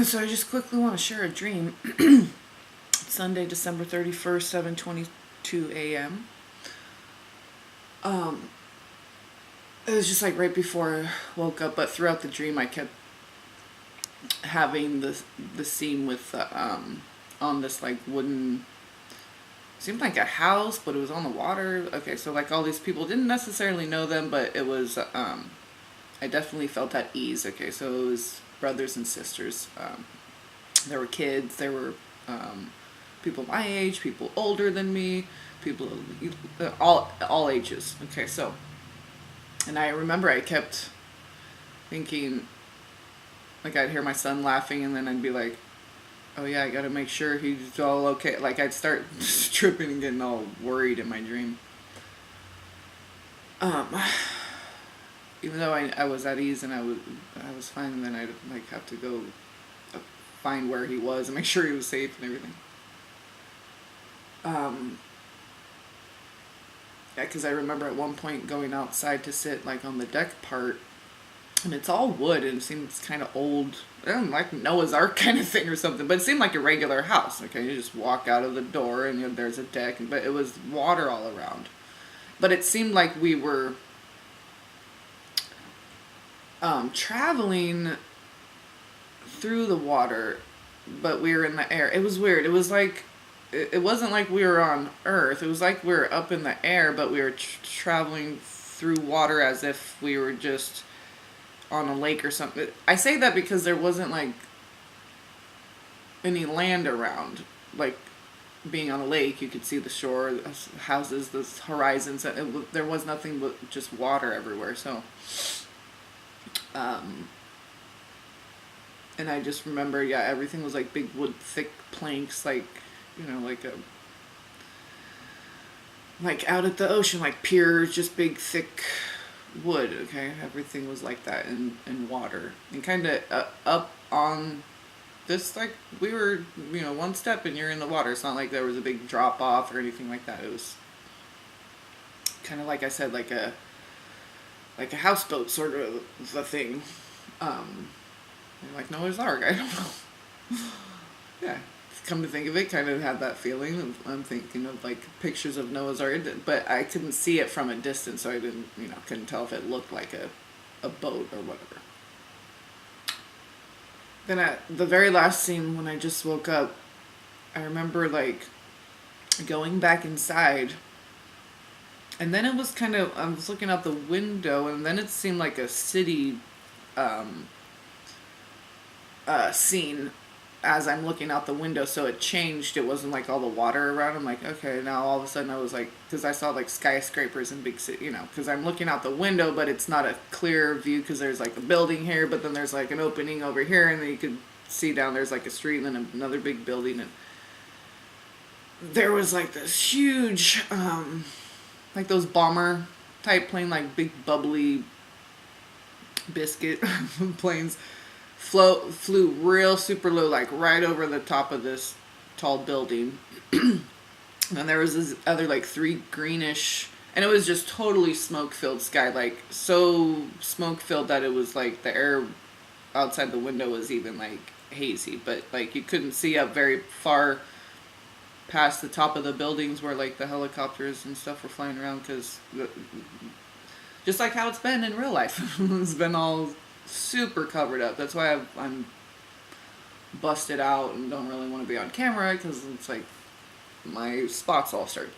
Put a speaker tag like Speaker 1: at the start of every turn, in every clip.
Speaker 1: So I just quickly want to share a dream. Sunday, December 31st, 7:22 a.m. Um, it was just like right before I woke up, but throughout the dream I kept having the scene with on this like wooden, seemed like a house, but it was on the water. Okay, so like all these people, didn't necessarily know them, but it was I definitely felt at ease. Okay, so it was brothers and sisters. There were kids, there were people my age, people older than me, people all ages. Okay, so, and I remember I kept thinking, like I'd hear my son laughing, and then I'd be like, oh yeah, I gotta make sure he's all okay. Like I'd start tripping and getting all worried in my dream. Um, Even though I was at ease and I was fine, and then I'd like have to go find where he was and make sure he was safe and everything. Yeah, because I remember at one point going outside to sit like on the deck part, and it's all wood and it seems kind of old, like Noah's Ark kind of thing or something, but it seemed like a regular house. Okay, you just walk out of the door and there's a deck, but it was water all around. But it seemed like we were traveling through the water, but we were in the air. It was weird. It was like, it wasn't like we were on Earth. It was like we were up in the air, but we were traveling through water as if we were just on a lake or something. I say that because there wasn't like any land around. Like being on a lake, you could see the shore, the houses, the horizons. There was nothing but just water everywhere. So, and I just remember, yeah, everything was like big wood, thick planks, like, like out at the ocean, like piers, just big, thick wood, okay? Everything was like that in water. And kind of up on this, like, we were, one step and you're in the water. It's not like there was a big drop off or anything like that. It was kind of, like I said, like a houseboat sort of a thing. Like Noah's Ark, I don't know. Yeah. Come to think of it, kind of had that feeling. I'm thinking of like pictures of Noah's Ark, but I couldn't see it from a distance, so I didn't, couldn't tell if it looked like a boat or whatever. Then at the very last scene, when I just woke up, I remember like going back inside, and then it was kind of, I was looking out the window, and then it seemed like a city scene as I'm looking out the window, so it changed. It wasn't like all the water around. I'm like, okay, now all of a sudden I was like, because I saw like skyscrapers and big city, because I'm looking out the window, but it's not a clear view because there's like a building here, but then there's like an opening over here, and then you could see down there's like a street and then another big building, and there was like this huge, like those bomber type plane, like big bubbly biscuit planes. Flew real super low, like right over the top of this tall building. And there was this other like three greenish, and it was just totally smoke filled sky, like so smoke filled that it was like the air outside the window was even like hazy, but like you couldn't see up very far past the top of the buildings where like the helicopters and stuff were flying around, because just like how it's been in real life. It's been all super covered up. That's why I'm busted out and don't really want to be on camera, because it's like my spots all start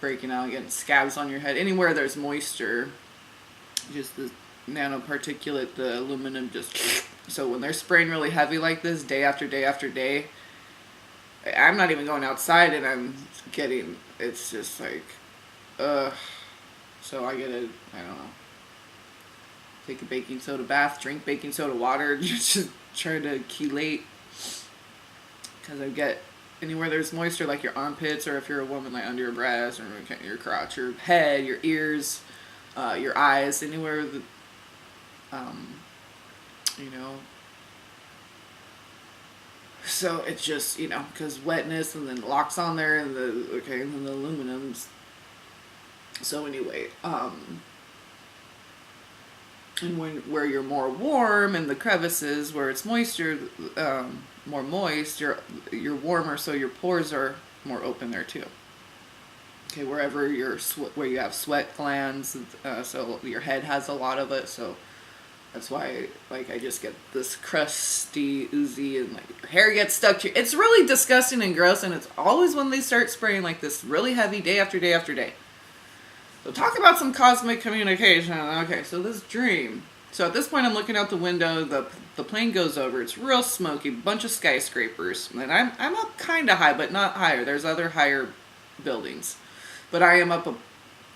Speaker 1: breaking out, getting scabs on your head. Anywhere there's moisture, just the nanoparticulate, the aluminum just... So when they're spraying really heavy like this, day after day after day, I'm not even going outside and I'm getting... It's just like... So I don't know. Take a baking soda bath, drink baking soda water, just try to chelate. Because I get anywhere there's moisture, like your armpits, or if you're a woman, like under your breast, or your crotch, your head, your ears, your eyes, anywhere that, So it's just, because wetness and then locks on there and and then the aluminum's. So anyway, And where you're more warm in the crevices, where it's moisture, more moist, you're warmer, so your pores are more open there too. Okay, wherever where you have sweat glands, so your head has a lot of it, so that's why, like, I just get this crusty, oozy, and like your hair gets stuck to it's really disgusting and gross, and it's always when they start spraying like this really heavy day after day after day. So talk about some cosmic communication. Okay, so this dream. So at this point, I'm looking out the window. The plane goes over. It's real smoky. Bunch of skyscrapers. And I'm up kind of high, but not higher. There's other higher buildings, but I am up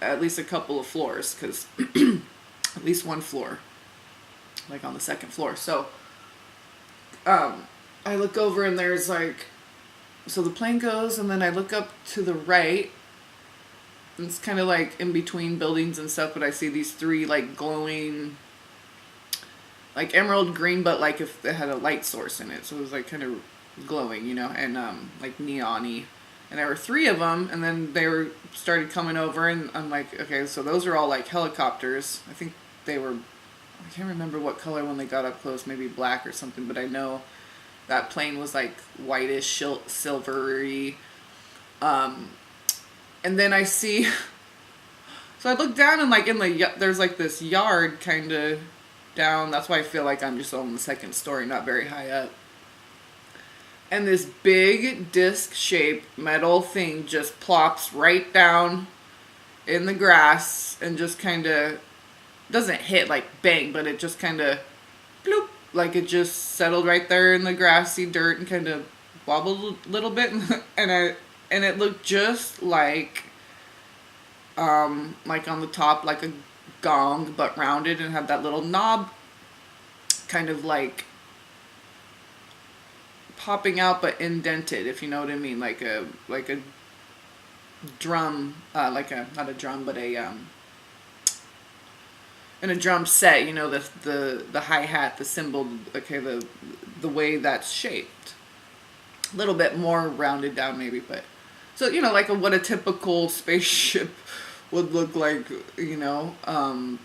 Speaker 1: at least a couple of floors, because at least one floor, like on the second floor. So I look over and there's like, so the plane goes, and then I look up to the right. It's kind of like in between buildings and stuff, but I see these three like glowing, like emerald green, but like if it had a light source in it. So it was like kind of glowing, and like neon-y. And there were three of them, and then started coming over, and I'm like, okay, so those are all like helicopters. I think they were, I can't remember what color when they got up close, maybe black or something, but I know that plane was like whitish, silvery. And then I see, so I look down, and like there's like this yard kind of down. That's why I feel like I'm just on the second story, not very high up. And this big disc-shaped metal thing just plops right down in the grass, and just kind of doesn't hit like bang, but it just kind of bloop, like it just settled right there in the grassy dirt and kind of wobbled a little bit, and it looked just like on the top, like a gong, but rounded, and had that little knob kind of like popping out, but indented, if you know what I mean, like a drum, not a drum, but in a drum set, the hi-hat, the cymbal, okay, the way that's shaped. A little bit more rounded down maybe, but so, like what a typical spaceship would look like, a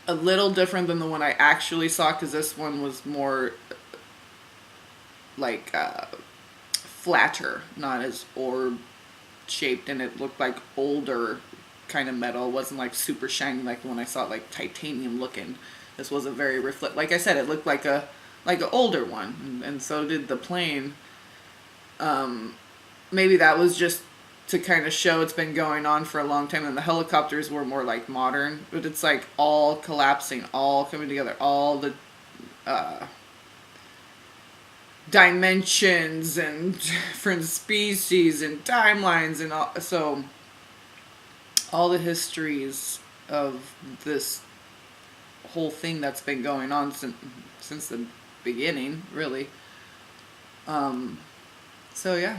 Speaker 1: little different than the one I actually saw, because this one was more like flatter, not as orb shaped, and it looked like older kind of metal. It wasn't like super shiny like the one I saw, like titanium looking. This was a very like I said, it looked like an older one, and so did the plane. Maybe that was just to kind of show it's been going on for a long time, and the helicopters were more like modern, but it's like all collapsing, all coming together, all the dimensions and different species and timelines, and all the histories of this whole thing that's been going on since the beginning, really. So yeah,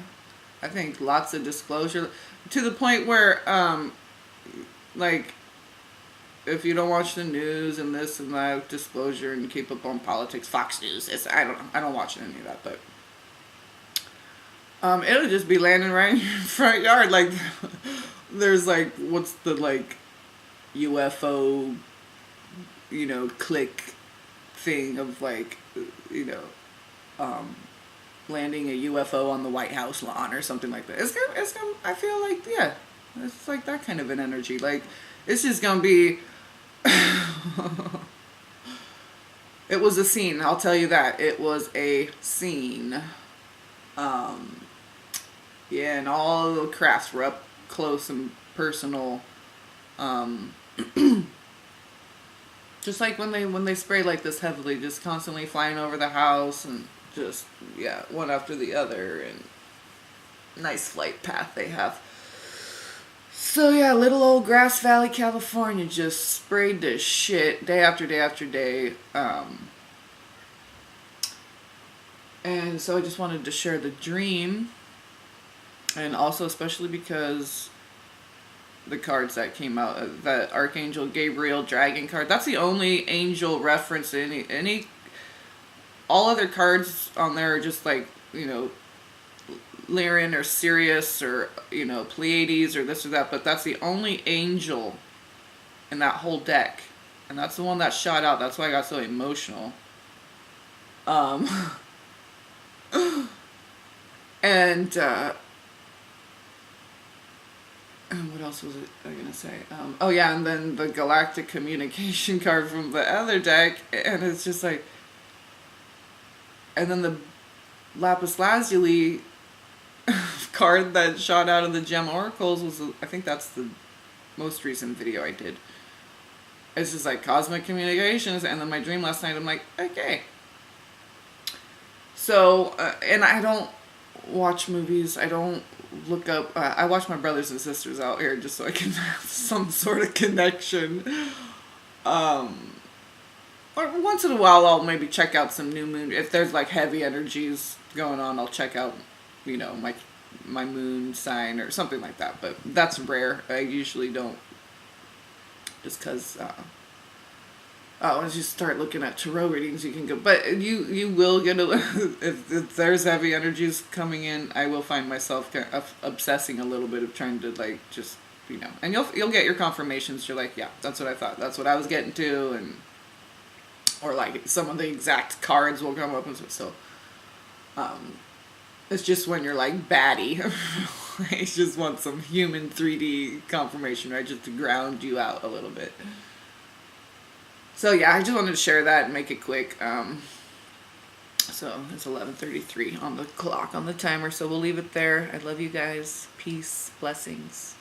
Speaker 1: I think lots of disclosure, to the point where like, if you don't watch the news and this and that, disclosure, and keep up on politics, Fox News, I don't watch any of that, but it'll just be landing right in your front yard. Like, there's like, what's the like UFO, click thing of like, landing a UFO on the White House lawn or something like that. It's gonna, I feel like, yeah, it's like that kind of an energy. Like, it's just gonna be, it was a scene, I'll tell you that. It was a scene. Yeah, and all the crafts were up close and personal. Just like when they spray like this heavily, just constantly flying over the house, and just, yeah, one after the other, and nice flight path they have. So yeah, little old Grass Valley, California just sprayed to shit day after day after day. And so I just wanted to share the dream, and also especially because the cards that came out, that Archangel Gabriel Dragon card, that's the only angel reference in any all other cards on there are just like, Lyran or Sirius or, Pleiades or this or that, but that's the only angel in that whole deck and that's the one that shot out. That's why I got so emotional. Um, and what else was it I gonna say? Oh yeah, and then the galactic communication card from the other deck, and it's just like, and then the lapis lazuli card that shot out of the gem oracles was, I think that's the most recent video I did. It's just like cosmic communications, and then my dream last night, I'm like, okay. So, and I don't watch movies. I don't look up. I watch my brothers and sisters out here just so I can have some sort of connection. Or once in a while, I'll maybe check out some new moon. If there's like heavy energies going on, I'll check out, my moon sign or something like that. But that's rare. I usually don't, just because. Once you start looking at tarot readings, you can go, but you will get if there's heavy energies coming in, I will find myself kind of obsessing a little bit of trying to like just and you'll get your confirmations. You're like, yeah, that's what I thought, that's what I was getting to, and or like some of the exact cards will come up and so. It's just when you're like batty, I just want some human 3D confirmation, right, just to ground you out a little bit. So yeah, I just wanted to share that and make it quick. So it's 11:33 on the clock, on the timer, so we'll leave it there. I love you guys. Peace, blessings.